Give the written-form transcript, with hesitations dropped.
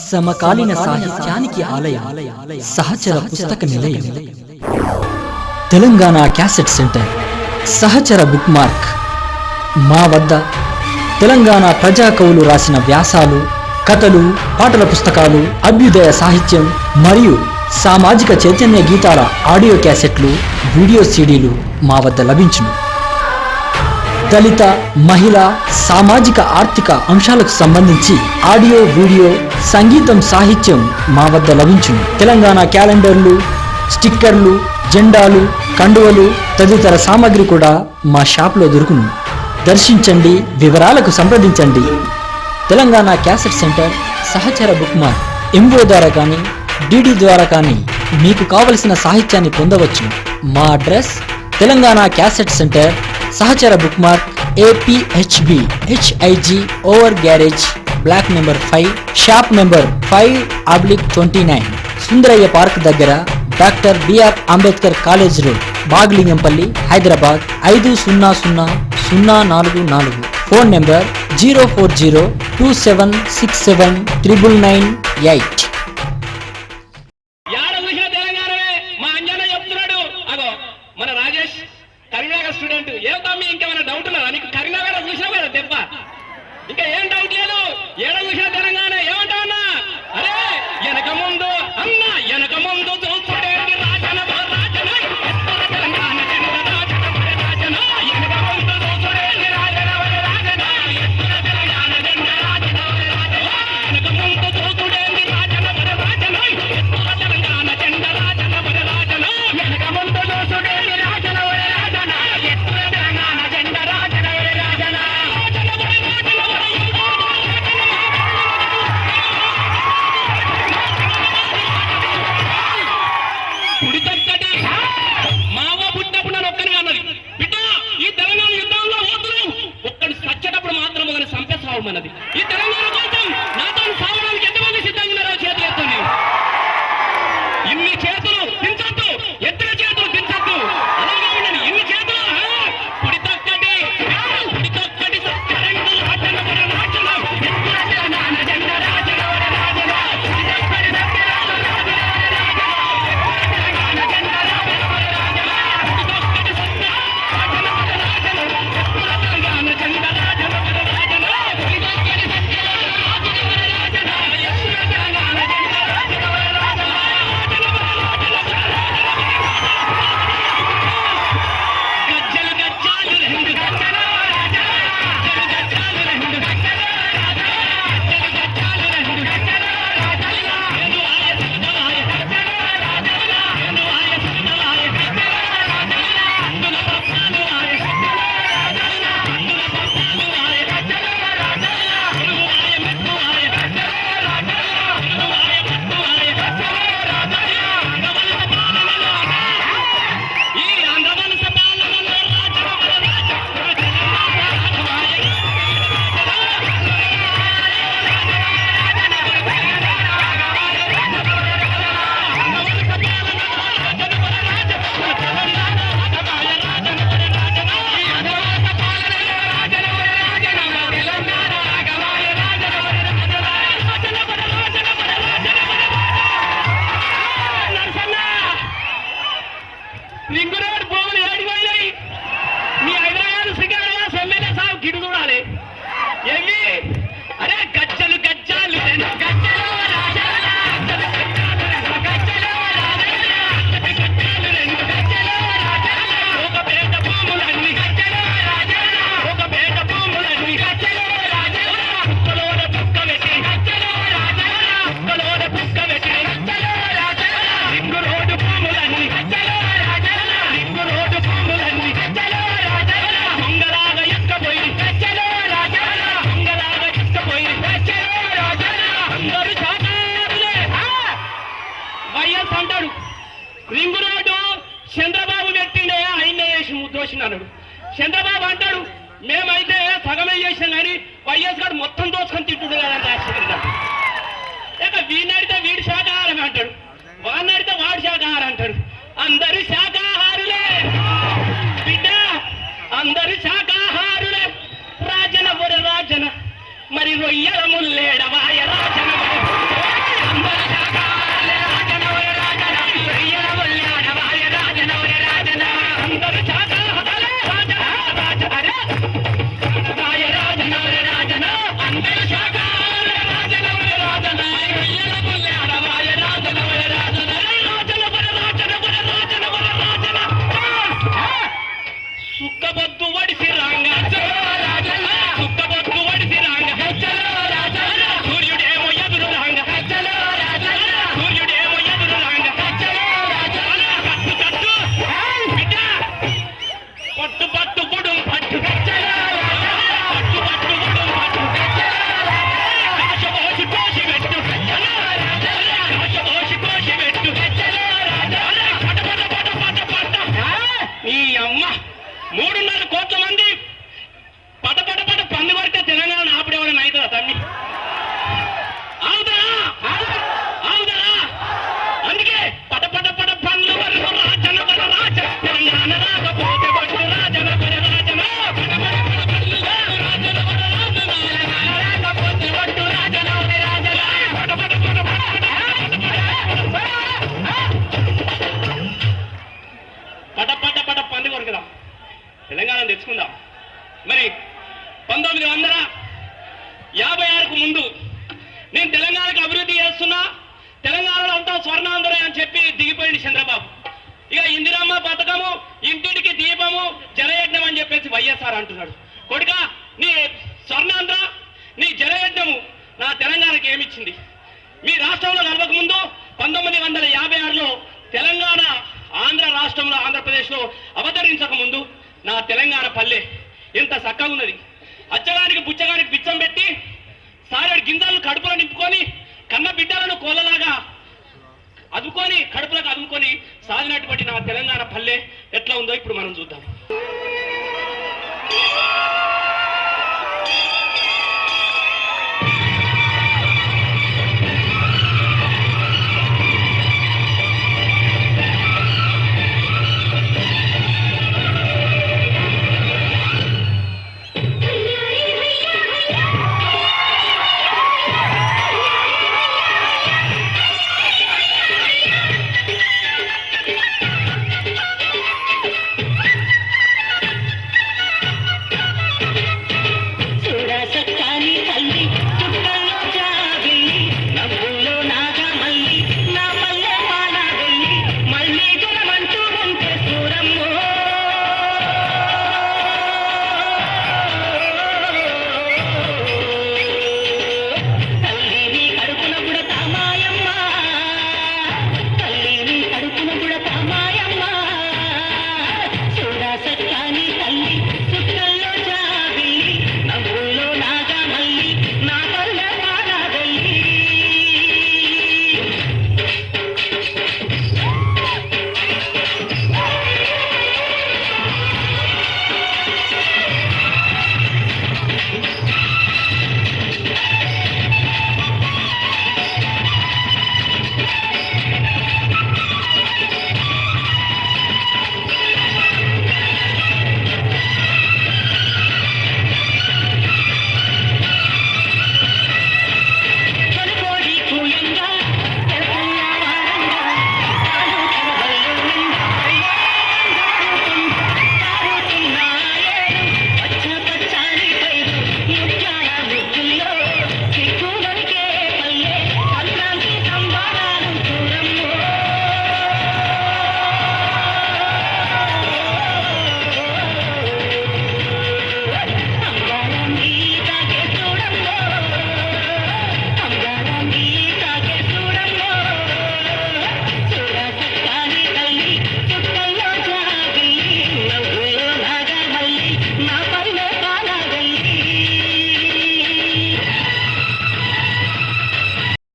సమకాలీన సాహిత్యానికి ఆలయం, సహచర పుస్తక నిలయం. Telangana cassette centre, Sahachara book mark. మా వద్ద తెలంగాణ ప్రజా కవులు రాసిన వ్యాసాలు, కథలు, పాటల పుస్తకాలు, అభ్యుదయ సాహిత్యం మరియు సామాజిక చైతన్య గీతాల ఆడియో క్యాసెట్లు, వీడియో సీడీలు మా వద్ద లభించును. దళిత, మహిళ, సామాజిక ఆర్థిక అంశాలకు సంబంధించి ఆడియో, వీడియో, సంగీతం, సాహిత్యం మా వద్ద లభించును. తెలంగాణ క్యాలెండర్లు, స్టిక్కర్లు, జెండాలు, కండువలు తదితర సామాగ్రి కూడా మా షాప్లో దొరుకును. దర్శించండి, వివరాలకు సంప్రదించండి. Telangana cassette centre, Sahachara book mark. MO ద్వారా కానీ డిడి ద్వారా కానీ మీకు కావలసిన సాహిత్యాన్ని పొందవచ్చు. మా address Telangana cassette centre, Sahachara book mark, APHB HIG over garage, block number 5, shop number 5/29, Sundarayya park దగ్గర, doctor B R Ambedkar college road, Baglingampally, Hyderabad 500044. Phone number 04027679998. మన రాజేష్ కరీంనగర్ స్టూడెంట్. ఏం తమ్మి ఇంకేమైనా డౌట్ ఉన్నదా నీకు? కరీంనగర్ చూసావు కదా దెబ్బ, ఇంకా ఏం డౌట్ లేదు. ఏడ చూసా తెలంగాణ ఏమంటా అన్నా? అరే వెనక ముందు అన్న, వెనక ముందు చూసుడేంటి రాజన రాజన, తెలంగాణ రాజన రాజన, వెనక ముందు చూసుడేంటి రాజన రాజన, తెలంగాణ రాజన రాజన, వెనక ముందు చూసుడేంటి రాజన రాజన, తెలంగాణ జెండా రాజన రాజన, వెనక ముందు చూసుడేంటి రాజన రాజన, తెలంగాణ జెండా రాజన రాజన. పుడితొక్కటి మావ పుట్టినప్పుడు నన్ను ఒక్కని అన్నది, బిడ్డ ఈ తెలంగాణ యుద్ధంలో ఓతులు ఒక్కడు సచ్చేటప్పుడు మాత్రం ఒకరిని చంపే సావమన్నది. ఈ తెలంగాణ కోసం నాతో సావడానికి ఎంతమంది సిద్ధంగా ఉన్నారో చేతులు ఎత్తండి. ఇన్ని చేతులు దించొద్దు, ఎత్తుల చేతులు దించొద్దు, అలాగే ఉండండి. ఇన్ని చేతులు పుడితొక్కటి పుడితొక్కటి కరెంటు రాజన రాజన, తెలంగాణ జెండా రాజన రాజన, పుడితొక్కటి లింగురోడ్ భూములు ఏడిపోయినాయి. మీ హైదరాబాద్ సికింద్రాబాద్ ఎమ్మెల్యే సాబ్ గిడు చూడాలి. ఏమి అరే గజ్జలు గజ్జాలు గజ్జలు ఒక పేట భూములన్నీ ఒక పేట భూములన్నీ కుక్కలోడ పుక్క పెట్టి కుక్కలోడ పుక్క పెట్టి లింగురోడ్ భూములన్నీ దొంగలాగా ఎక్కపోయి దొంగలాగా ఎక్కపోయి అందరూ శాఖారులే. వైఎస్ అంటాడు రింగు రోడ్డు చంద్రబాబు పెట్టిండే ఆయనే వేసి ముద్దోసినాడు. చంద్రబాబు అంటాడు మేమైతే సగమే చేసినాం కానీ వైఎస్ గారు మొత్తం దోచుకొని తింటుడు కదంటే ఆశ్చర్యంగా. ఇక వీడినడితే వీడి శాఖాహారం అంటాడు, వాడినడితే వాడి శాఖాహారం అంటాడు. అందరూ శాఖాహారులే బిడ్డ, అందరూ శాఖాహారులే. రాజన రాజన మరి రొయ్యల ముల్లేడవాయ రాజన సార్ అంటున్నాడు. కొడుకా, నీ స్వర్ణాంధ్ర, నీ జలయజ్ఞము నా తెలంగాణకి ఏమిచ్చింది? మీ రాష్ట్రంలో నడవక ముందు 1956లో తెలంగాణ ఆంధ్ర రాష్ట్రంలో ఆంధ్రప్రదేశ్లో అవతరించక ముందు నా తెలంగాణ పల్లె ఎంత చక్కగా ఉన్నది. అచ్చగానికి బుచ్చగానికి బిచ్చం పెట్టి సారెడు గింజలను కడుపులో నింపుకొని కన్న బిడ్డలను కోళ్ళలాగా అదుకొని కడుపులకు అదుకొని సాగినటువంటి నా తెలంగాణ పల్లె ఎట్లా ఉందో ఇప్పుడు మనం చూద్దాం.